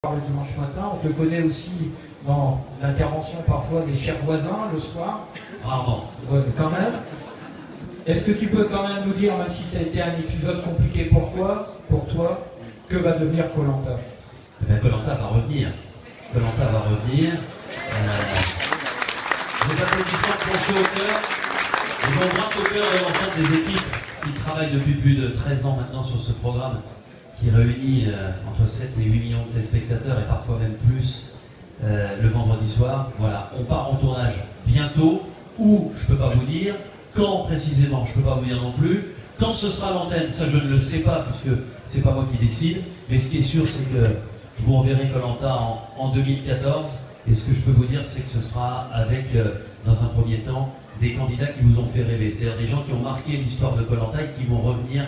Le dimanche matin, on te connaît aussi dans l'intervention parfois des chers voisins le soir. Rarement. Ouais, mais quand même. Est-ce que tu peux quand même nous dire, même si ça a été un épisode compliqué, pourquoi, pour toi, que va devenir Koh Lanta? Koh Lanta va revenir. Koh Lanta va revenir. Des applaudissements qui font chaud au cœur. Ils vont droit au cœur de l'ensemble des équipes qui travaillent depuis plus de 13 ans maintenant sur ce programme, qui réunit entre 7 et 8 millions de téléspectateurs et parfois même plus le vendredi soir. Voilà, on part en tournage bientôt, où je ne peux pas vous dire, quand précisément, je ne peux pas vous dire non plus. Quand ce sera l'antenne, ça je ne le sais pas, puisque c'est pas moi qui décide, mais ce qui est sûr, c'est que vous enverrez Koh Lanta en 2014, et ce que je peux vous dire, c'est que ce sera avec, dans un premier temps, des candidats qui vous ont fait rêver, c'est-à-dire des gens qui ont marqué l'histoire de Koh Lanta et qui vont revenir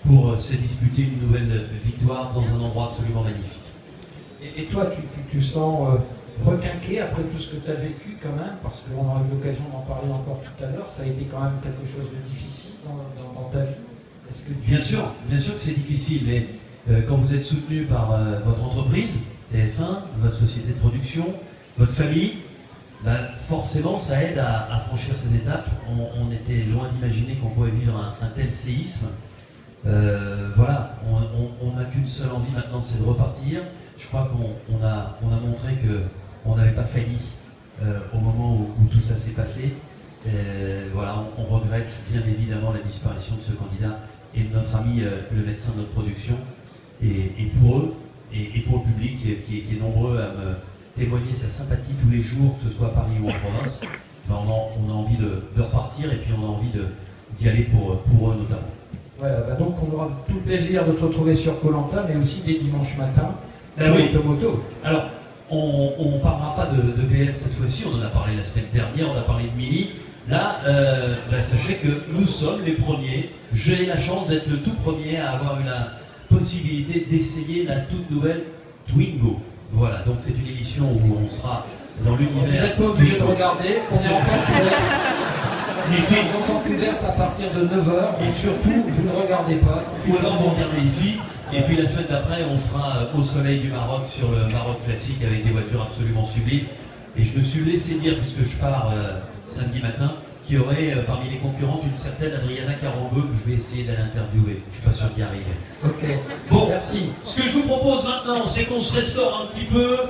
pour se disputer une nouvelle victoire dans un endroit absolument magnifique. Et toi, tu sens requinqué après tout ce que tu as vécu quand même, parce qu'on aura eu l'occasion d'en parler encore tout à l'heure, ça a été quand même quelque chose de difficile dans ta vie. Est-ce que bien sûr que c'est difficile, mais quand vous êtes soutenu par votre entreprise, TF1, votre société de production, votre famille, forcément ça aide à franchir ces étapes. On était loin d'imaginer qu'on pouvait vivre un tel séisme. Voilà, on n'a qu'une seule envie maintenant, c'est de repartir. Je crois qu'on a montré qu'on n'avait pas failli au moment où tout ça s'est passé. Voilà, on regrette bien évidemment la disparition de ce candidat et de notre ami le médecin de notre production. Et pour eux, et pour le public qui est nombreux à me témoigner sa sympathie tous les jours, que ce soit à Paris ou en province, on a envie de repartir et puis on a envie d'y aller pour eux notamment. Ouais, donc on aura tout le plaisir de te retrouver sur Koh Lanta, mais aussi des dimanches matins. Oui. Moto. Alors, on ne parlera pas de BL cette fois-ci, on en a parlé la semaine dernière, on a parlé de Mini. Là, sachez que nous sommes les premiers. J'ai la chance d'être le tout premier à avoir eu la possibilité d'essayer la toute nouvelle Twingo. Voilà, donc c'est une émission où on sera dans l'univers. Vous n'êtes pas obligé de regarder, on est encore couvert. Nous sommes encore couvertes à partir de 9h, et surtout, vous ne regardez pas. Ou alors vous regardez ici. Et puis la semaine d'après, on sera au soleil du Maroc, sur le Maroc classique, avec des voitures absolument sublimes. Et je me suis laissé dire, puisque je pars samedi matin, qu'il y aurait parmi les concurrentes une certaine Adriana Carambeu que je vais essayer d'aller interviewer. Je ne suis pas sûr d'y arriver. Ok, bon, merci. Ce que je vous propose maintenant, c'est qu'on se restaure un petit peu.